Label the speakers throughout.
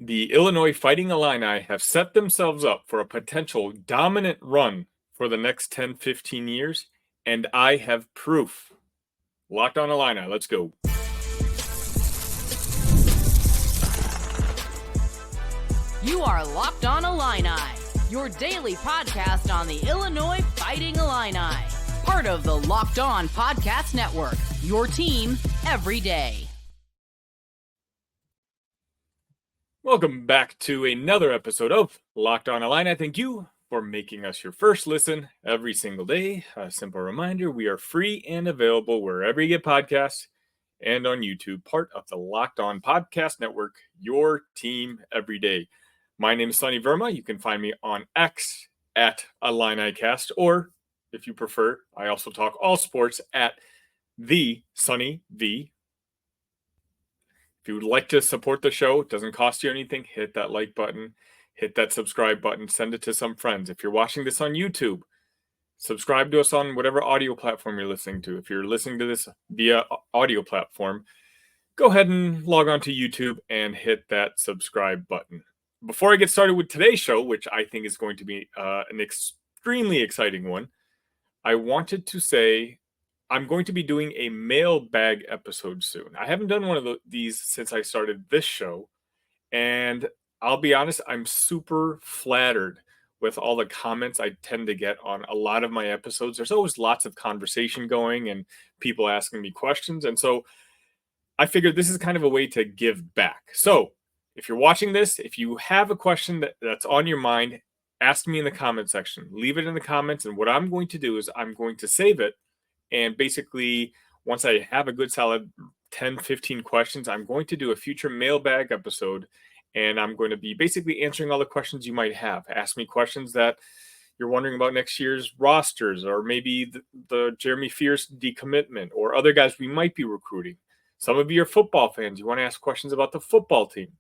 Speaker 1: The Illinois Fighting Illini have set themselves up for a potential dominant run for the next 10, 15 years, and I have proof. Locked on Illini, let's go.
Speaker 2: You are Locked on Illini, your daily podcast on the Illinois Fighting Illini. Part of the Locked On Podcast Network, your team every day.
Speaker 1: Welcome back to another episode of Locked on Illini. Thank you for making us your first listen every single day. A simple reminder, we are free and available wherever you get podcasts and on YouTube, part of the Locked On Podcast Network, your team every day. My name is Sonny Verma. You can find me on X at IlliniCast, or if you prefer, I also talk all sports at the Sonny V. If you would like to support the show, it doesn't cost you anything. Hit that like button, hit that subscribe button, send it to some friends. If you're watching this on YouTube, subscribe to us on whatever audio platform you're listening to. If you're listening to this via audio platform, go ahead and log on to YouTube and hit that subscribe button. Before I get started with today's show, which I think is going to be an extremely exciting one, I wanted to say I'm going to be doing a mailbag episode soon. I haven't done one of these since I started this show, and I'll be honest, I'm super flattered with all the comments I tend to get on a lot of my episodes. There's always lots of conversation going and people asking me questions, and so I figured this is kind of a way to give back. So if you're watching this, if you have a question that's on your mind, ask me in the comment section. Leave it in the comments, and what I'm going to do is I'm going to save it. And basically, once I have a good solid 10, 15 questions, I'm going to do a future mailbag episode. And I'm going to be basically answering all the questions you might have. Ask me questions that you're wondering about next year's rosters, or maybe the Jeremy Fierce decommitment, or other guys we might be recruiting. Some of you are football fans. You want to ask questions about the football team.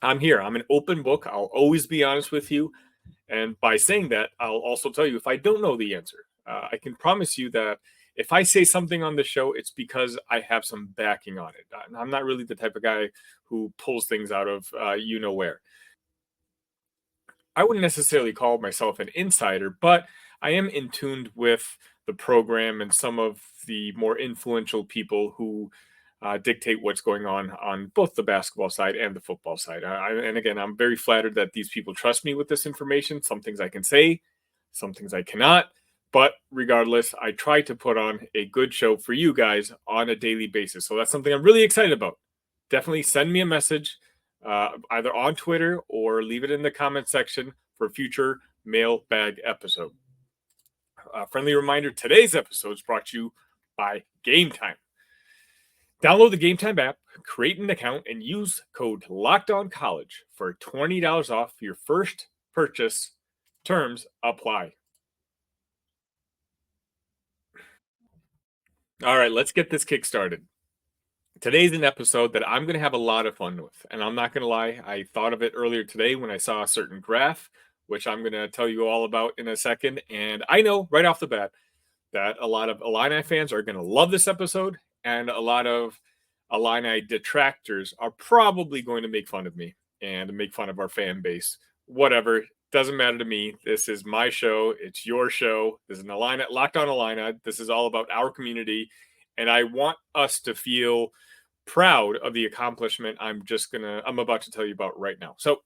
Speaker 1: I'm here. I'm an open book. I'll always be honest with you. And by saying that, I'll also tell you if I don't know the answer. I can promise you that if I say something on the show, it's because I have some backing on it. I'm not really the type of guy who pulls things out of you-know-where. I wouldn't necessarily call myself an insider, but I am in tune with the program and some of the more influential people who dictate what's going on both the basketball side and the football side. And again, I'm very flattered that these people trust me with this information. Some things I can say, some things I cannot. But regardless, I try to put on a good show for you guys on a daily basis. So that's something I'm really excited about. Definitely send me a message either on Twitter or leave it in the comment section for a future mailbag episode. Friendly reminder, today's episode is brought to you by Gametime. Download the Gametime app, create an account, and use code LOCKEDONCollege for $20 off your first purchase. Terms apply. All right, let's get this kick started. Today's an episode that I'm going to have a lot of fun with, and I'm not going to lie, I thought of it earlier today when I saw a certain graph, which I'm going to tell you all about in a second, and I know right off the bat that a lot of Illini fans are going to love this episode, and a lot of Illini detractors are probably going to make fun of me and make fun of our fan base. Whatever. Doesn't matter to me. This is my show. It's your show. This is an Illini, Locked on Illini. This is all about our community. And I want us to feel proud of the accomplishment I'm about to tell you about right now. So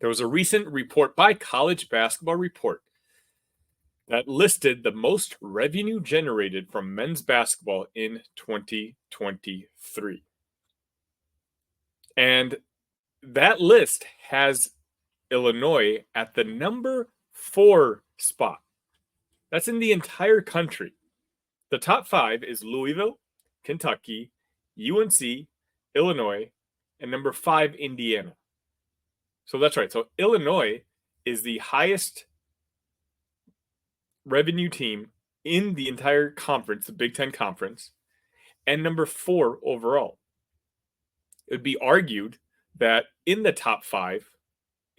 Speaker 1: there was a recent report by College Basketball Report that listed the most revenue generated from men's basketball in 2023. And that list has Illinois at the number 4 spot. That's in the entire country. The top 5 is Louisville, Kentucky, UNC, Illinois, and number 5, Indiana. So that's right. So Illinois is the highest revenue team in the entire conference, the Big Ten Conference, and number 4 overall. It would be argued that in the top 5,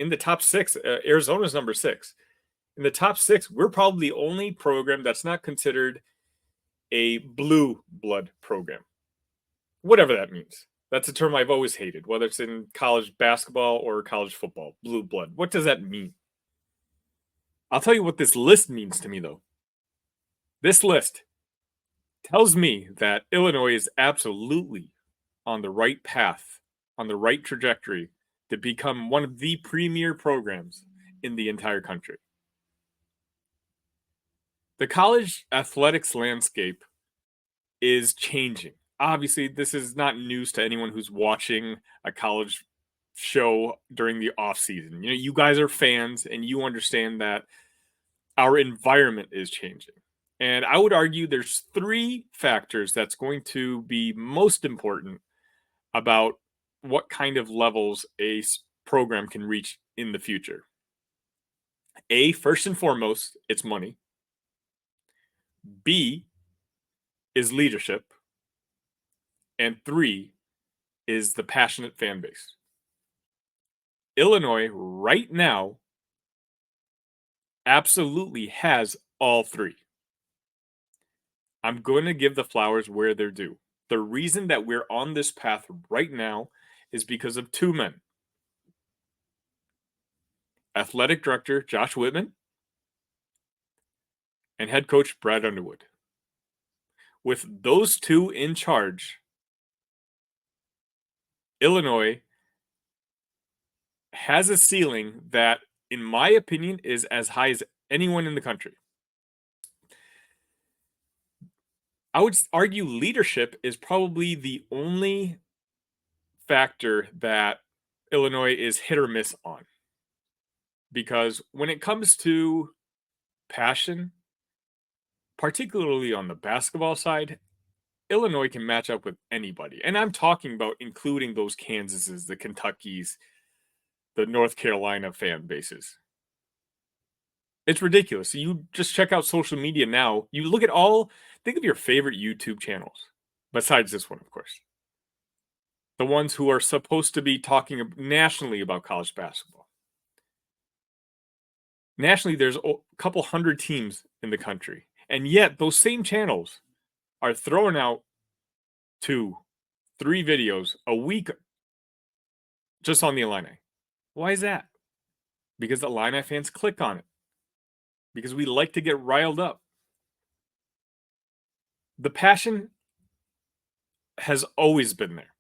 Speaker 1: in the top 6, Arizona's number 6. In the top 6, we're probably the only program that's not considered a blue blood program. Whatever that means. That's a term I've always hated, whether it's in college basketball or college football. Blue blood. What does that mean? I'll tell you what this list means to me, though. This list tells me that Illinois is absolutely on the right path, on the right trajectory to become one of the premier programs in the entire country. The college athletics landscape is changing. Obviously, this is not news to anyone who's watching a college show during the off season. You know, you guys are fans and you understand that our environment is changing. And I would argue there's three factors that's going to be most important about what kind of levels a program can reach in the future. A, first and foremost, it's money. B is leadership. And 3 is the passionate fan base. Illinois right now absolutely has all three. I'm going to give the flowers where they're due. The reason that we're on this path right now is because of two men. Athletic director Josh Whitman and head coach Brad Underwood. With those two in charge, Illinois has a ceiling that, in my opinion, is as high as anyone in the country. I would argue leadership is probably the only factor that Illinois is hit or miss on. Because when it comes to passion, particularly on the basketball side, Illinois can match up with anybody. And I'm talking about including those Kansases, the Kentuckys, the North Carolina fan bases. It's ridiculous. You just check out social media now. You look at think of your favorite YouTube channels, besides this one, of course. The ones who are supposed to be talking nationally about college basketball. Nationally, there's a couple hundred teams in the country. And yet, those same channels are throwing out 2-3 videos a week just on the Illini. Why is that? Because the Illini fans click on it. Because we like to get riled up. The passion has always been there.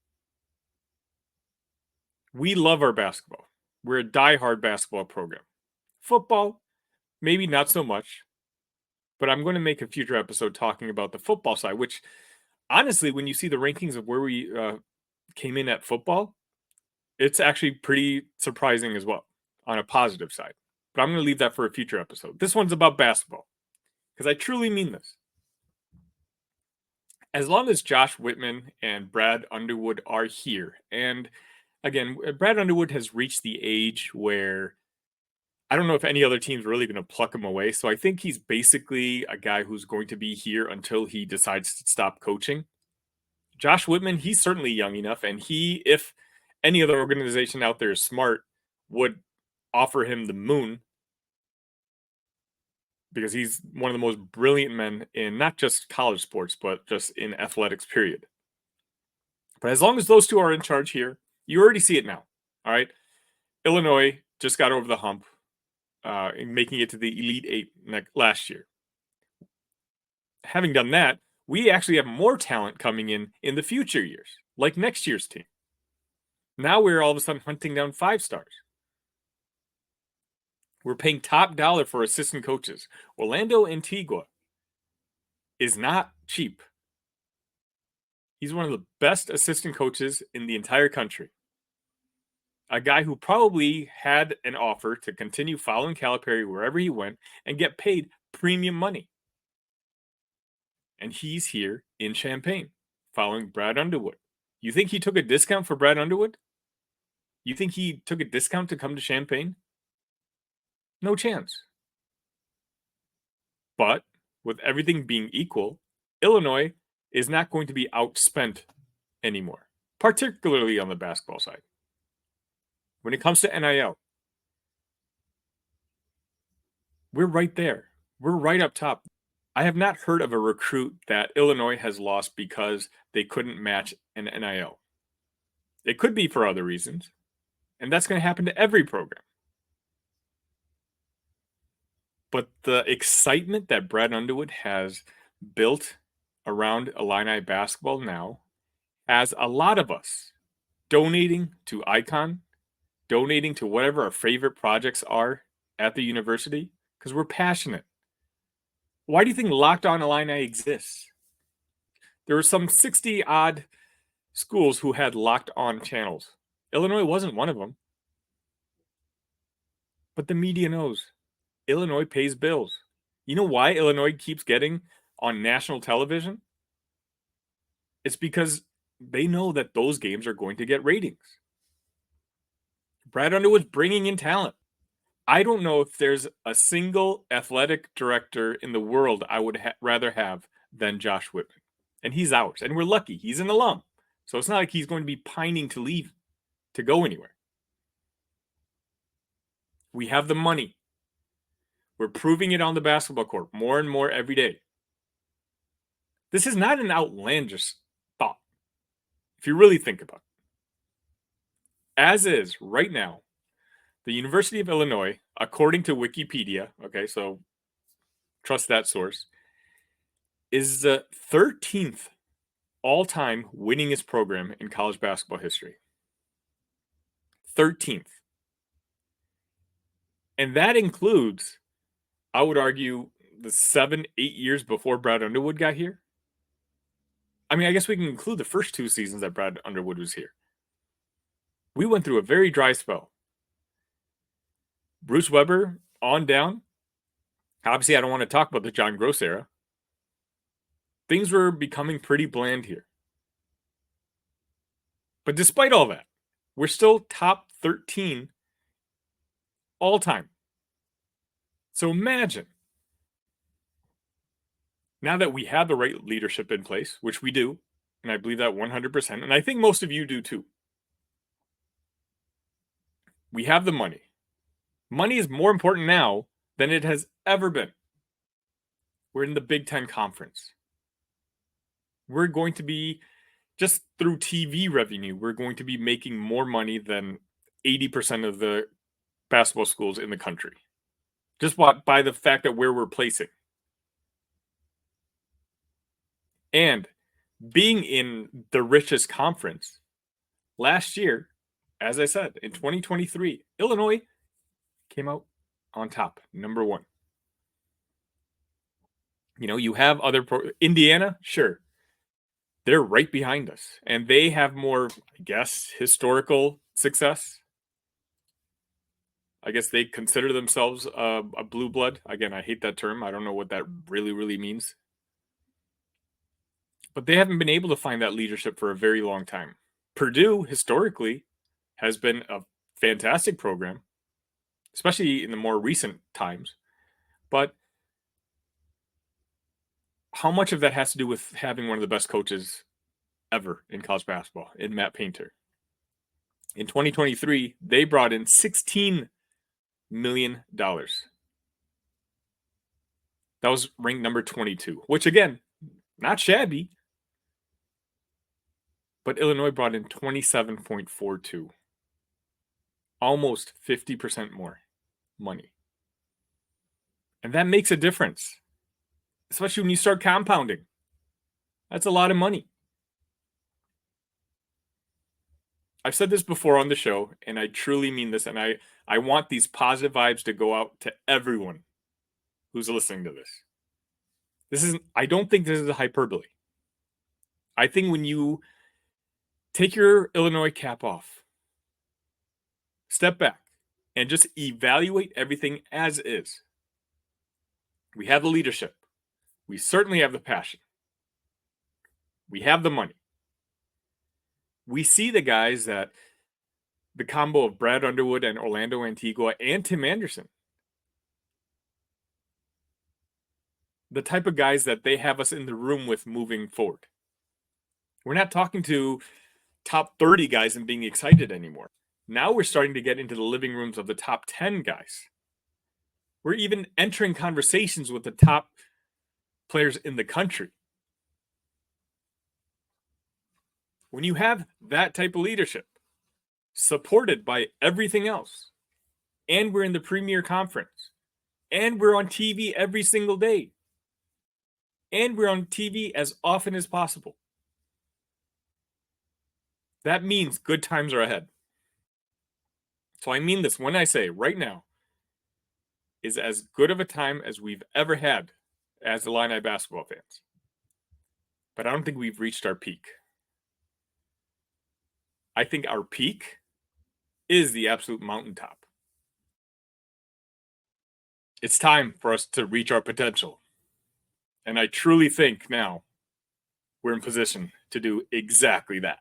Speaker 1: We love our basketball. We're a diehard basketball program. Football, maybe not so much. But I'm going to make a future episode talking about the football side, which honestly, when you see the rankings of where we came in at football, it's actually pretty surprising as well on a positive side. But I'm going to leave that for a future episode. This one's about basketball because I truly mean this. As long as Josh Whitman and Brad Underwood are here, and again, Brad Underwood has reached the age where I don't know if any other team's really going to pluck him away. So I think he's basically a guy who's going to be here until he decides to stop coaching. Josh Whitman, he's certainly young enough, and if any other organization out there is smart, would offer him the moon because he's one of the most brilliant men in not just college sports, but just in athletics, period. But as long as those two are in charge here, you already see it now. All right. Illinois just got over the hump, making it to the Elite Eight last year. Having done that, we actually have more talent coming in the future years, like next year's team. Now we're all of a sudden hunting down 5 stars. We're paying top dollar for assistant coaches. Orlando Antigua is not cheap. He's one of the best assistant coaches in the entire country. A guy who probably had an offer to continue following Calipari wherever he went and get paid premium money. And he's here in Champaign following Brad Underwood. You think he took a discount for Brad Underwood? You think he took a discount to come to Champaign? No chance. But with everything being equal, Illinois is not going to be outspent anymore, particularly on the basketball side. When it comes to NIL, we're right there. We're right up top. I have not heard of a recruit that Illinois has lost because they couldn't match an NIL. It could be for other reasons, and that's going to happen to every program. But the excitement that Brad Underwood has built around Illini basketball now has a lot of us donating to Icon, donating to whatever our favorite projects are at the university, because we're passionate. Why do you think Locked On Illini exists? There were some 60-odd schools who had Locked On channels. Illinois wasn't one of them. But the media knows. Illinois pays bills. You know why Illinois keeps getting on national television? It's because they know that those games are going to get ratings. Brad Underwood's bringing in talent. I don't know if there's a single athletic director in the world I would rather have than Josh Whitman. And he's ours. And we're lucky. He's an alum. So it's not like he's going to be pining to leave, to go anywhere. We have the money. We're proving it on the basketball court more and more every day. This is not an outlandish thought, if you really think about it. As is, right now, the University of Illinois, according to Wikipedia, okay, so trust that source, is the 13th all-time winningest program in college basketball history. 13th. And that includes, I would argue, the 7-8 years before Brad Underwood got here. I mean, I guess we can include the first 2 seasons that Brad Underwood was here. We went through a very dry spell. Bruce Weber on down. Obviously, I don't want to talk about the John Gross era. Things were becoming pretty bland here. But despite all that, we're still top 13 all time. So imagine, now that we have the right leadership in place, which we do, and I believe that 100%, and I think most of you do too. We have the money. Money is more important now than it has ever been. We're in the Big Ten Conference. We're going to be, just through TV revenue, we're going to be making more money than 80% of the basketball schools in the country. Just by the fact that we're replacing. And being in the richest conference, last year, as I said, in 2023, Illinois came out on top, number 1. You know, you have other Indiana, sure. They're right behind us. And they have more, I guess, historical success. I guess they consider themselves a blue blood. Again, I hate that term. I don't know what that really means. But they haven't been able to find that leadership for a very long time. Purdue, historically, has been a fantastic program, especially in the more recent times. But how much of that has to do with having one of the best coaches ever in college basketball, in Matt Painter? In 2023, they brought in $16 million. That was ranked number 22, which again, not shabby. But Illinois brought in 27.42. Almost 50% more money. And that makes a difference. Especially when you start compounding. That's a lot of money. I've said this before on the show, and I truly mean this, and I want these positive vibes to go out to everyone who's listening to this. I don't think this is a hyperbole. I think when you take your Illinois cap off, step back, and just evaluate everything as is. We have the leadership. We certainly have the passion. We have the money. We see the guys that the combo of Brad Underwood and Orlando Antigua and Tim Anderson. The type of guys that they have us in the room with moving forward. We're not talking to top 30 guys and being excited anymore. Now we're starting to get into the living rooms of the top 10 guys. We're even entering conversations with the top players in the country. When you have that type of leadership, supported by everything else. And we're in the Premier Conference. And we're on TV every single day. And we're on TV as often as possible. That means good times are ahead. So I mean this when I say right now is as good of a time as we've ever had as Illini basketball fans. But I don't think we've reached our peak. I think our peak is the absolute mountaintop. It's time for us to reach our potential. And I truly think now we're in position to do exactly that.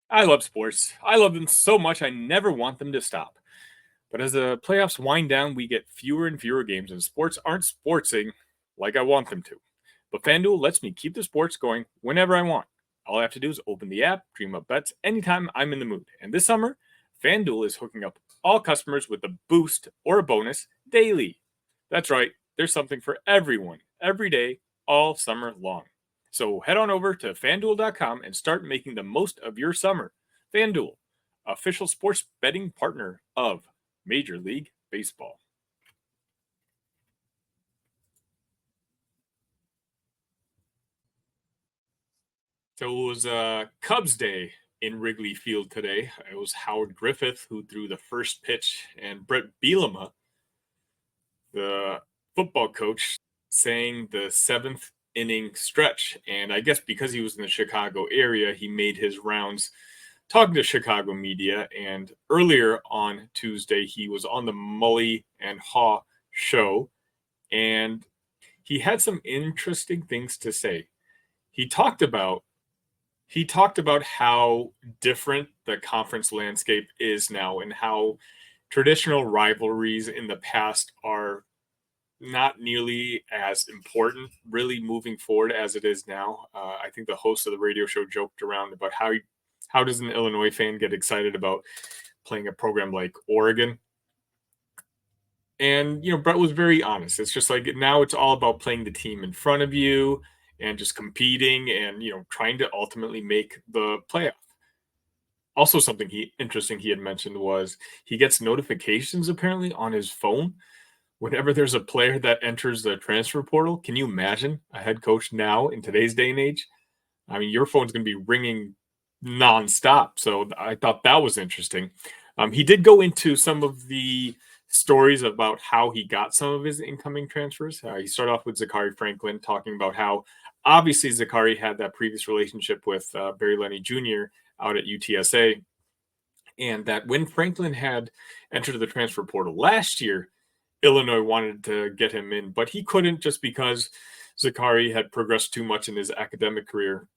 Speaker 1: I love sports. I love them so much, I never want them to stop. But as the playoffs wind down, we get fewer and fewer games, and sports aren't sportsing like I want them to. But FanDuel lets me keep the sports going whenever I want. All I have to do is open the app, dream up bets anytime I'm in the mood. And this summer, FanDuel is hooking up all customers with a boost or a bonus daily. That's right, there's something for everyone, every day, all summer long. So head on over to fanduel.com and start making the most of your summer. FanDuel, official sports betting partner of Major League Baseball. So it was Cubs Day in Wrigley Field today. It was Howard Griffith who threw the first pitch, and Brett Bielema, the football coach, sang the seventh inning stretch. And I guess because he was in the Chicago area, he made his rounds talking to Chicago media. And earlier on Tuesday, he was on the Mully and Haw show, and he had some interesting things to say. He talked about how different the conference landscape is now and how traditional rivalries in the past are not nearly as important really moving forward as it is now. I think the host of the radio show joked around about how does an Illinois fan get excited about playing a program like Oregon? And, Brett was very honest. It's just like now it's all about playing the team in front of you and just competing and, trying to ultimately make the playoff. Also, something interesting he had mentioned was he gets notifications apparently on his phone whenever there's a player that enters the transfer portal. Can you imagine a head coach now in today's day and age? I mean, your phone's going to be ringing nonstop. So I thought that was interesting. He did go into some of the stories about how he got some of his incoming transfers. He started off with Zachary Franklin, talking about how obviously Zachary had that previous relationship with Barry Lenny Jr. out at UTSA, and that when Franklin had entered the transfer portal last year, Illinois wanted to get him in, but he couldn't just because Zachary had progressed too much in his academic career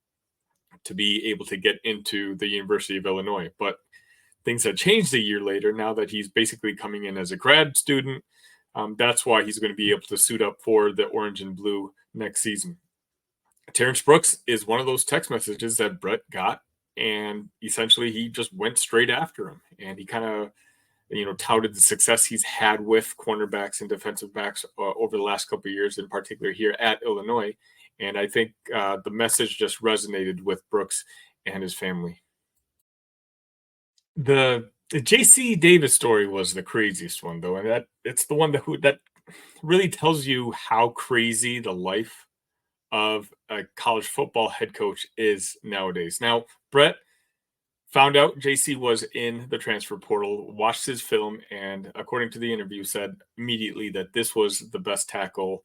Speaker 1: to be able to get into the University of Illinois. But things had changed a year later now that he's basically coming in as a grad student. That's why he's going to be able to suit up for the orange and blue next season. Terrence Brooks is one of those text messages that Brett got, and essentially he just went straight after him. And he kind of, touted the success he's had with cornerbacks and defensive backs over the last couple of years, in particular here at Illinois. And I think the message just resonated with Brooks and his family. The JC Davis story was the craziest one, though, and it's the one that really tells you how crazy the life of a college football head coach is nowadays. Now, Brett found out JC was in the transfer portal, watched his film, and according to the interview, said immediately that this was the best tackle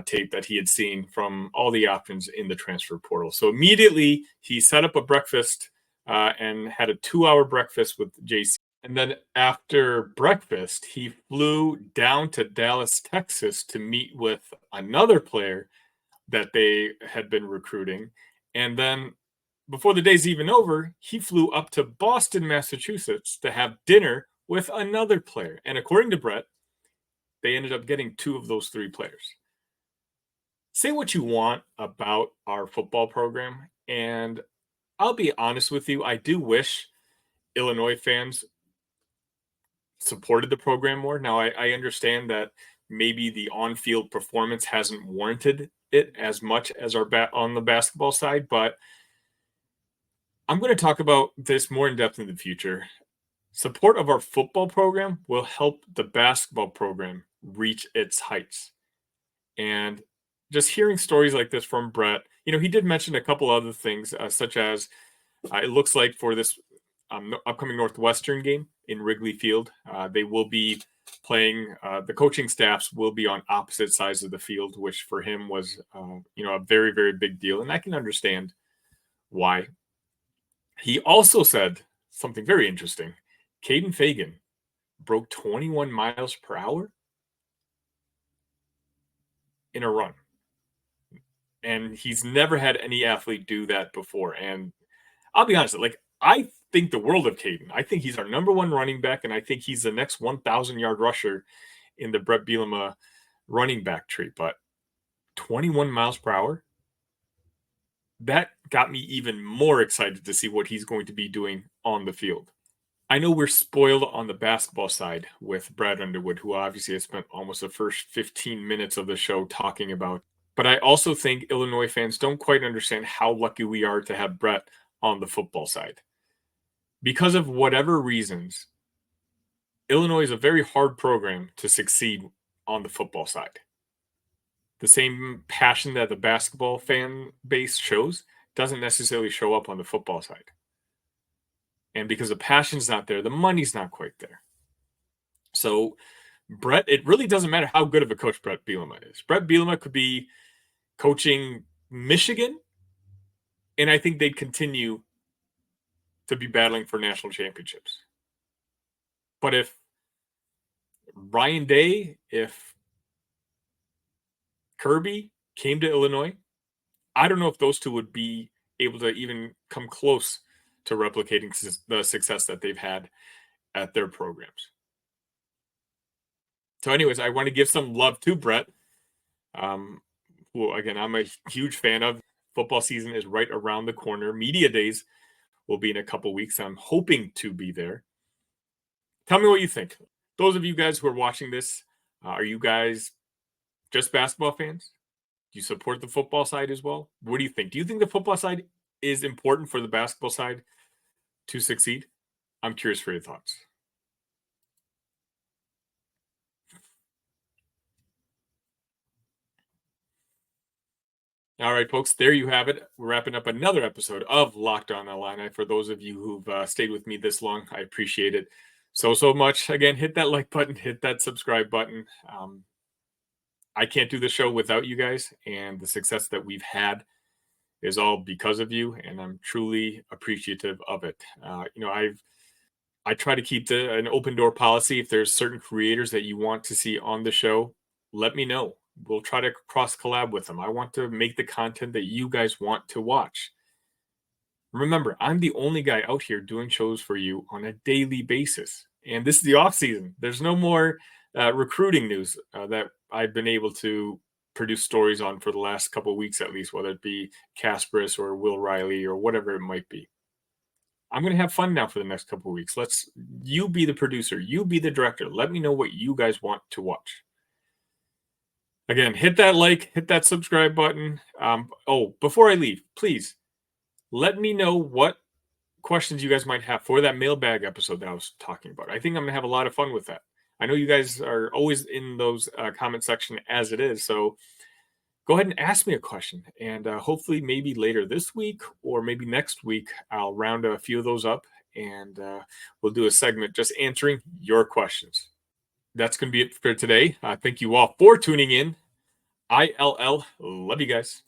Speaker 1: tape that he had seen from all the options in the transfer portal. So immediately he set up a breakfast and had a 2-hour breakfast with JC. And then after breakfast, he flew down to Dallas, Texas to meet with another player that they had been recruiting. And then before the day's even over, he flew up to Boston, Massachusetts to have dinner with another player. And according to Brett, they ended up getting 2 of those 3 players. Say what you want about our football program, and I'll be honest with you, I do wish Illinois fans supported the program more. Now, I understand that maybe the on-field performance hasn't warranted it as much as on the basketball side, but I'm going to talk about this more in depth in the future. Support of our football program will help the basketball program reach its heights. And just hearing stories like this from Brett, he did mention a couple other things, such as it looks like for this upcoming Northwestern game in Wrigley Field, they will be playing, the coaching staffs will be on opposite sides of the field, which for him was, a very, very big deal. And I can understand why. He also said something very interesting. Caden Fagan broke 21 miles per hour in a run. And he's never had any athlete do that before. And I'll be honest, I think the world of Caden. I think he's our number one running back, and I think he's the next 1,000-yard rusher in the Brett Bielema running back tree. But 21 miles per hour, that got me even more excited to see what he's going to be doing on the field. I know we're spoiled on the basketball side with Brad Underwood, who obviously has spent almost the first 15 minutes of the show talking about. But I also think Illinois fans don't quite understand how lucky we are to have Brett on the football side. Because of whatever reasons, Illinois is a very hard program to succeed on the football side. The same passion that the basketball fan base shows doesn't necessarily show up on the football side. And because the passion's not there, the money's not quite there. So Brett, it really doesn't matter how good of a coach Brett Bielema is. Brett Bielema could be coaching Michigan, and I think they'd continue to be battling for national championships. But if Ryan Day, if Kirby came to Illinois, I don't know if those two would be able to even come close to replicating the success that they've had at their programs. So anyways, I want to give some love to Brett, who, again, I'm a huge fan of. Football season is right around the corner. Media days will be in a couple weeks. I'm hoping to be there. Tell me what you think. Those of you guys who are watching this, are you guys just basketball fans? Do you support the football side as well? What do you think? Do you think the football side is important for the basketball side to succeed? I'm curious for your thoughts. All right, folks, there you have it. We're wrapping up another episode of Locked On Illini. For those of you who've stayed with me this long, I appreciate it so much. Again, hit that like button, hit that subscribe button. I can't do the show without you guys, and the success that we've had is all because of you, and I'm truly appreciative of it. I try to keep an open door policy. If there's certain creators that you want to see on the show, let me know. We'll try to cross collab with them. I want to make the content that you guys want to watch. Remember, I'm the only guy out here doing shows for you on a daily basis. And this is the off season. There's no more recruiting news that I've been able to produce stories on for the last couple of weeks, at least, whether it be Kasparis or Will Riley or whatever it might be. I'm going to have fun now for the next couple of weeks. You be the producer. You be the director. Let me know what you guys want to watch. Again, hit that like, hit that subscribe button. Before I leave, please let me know what questions you guys might have for that mailbag episode that I was talking about. I think I'm going to have a lot of fun with that. I know you guys are always in those comment section as it is. So go ahead and ask me a question. And hopefully maybe later this week or maybe next week, I'll round a few of those up and we'll do a segment just answering your questions. That's going to be it for today. Thank you all for tuning in. ILL. Love you guys.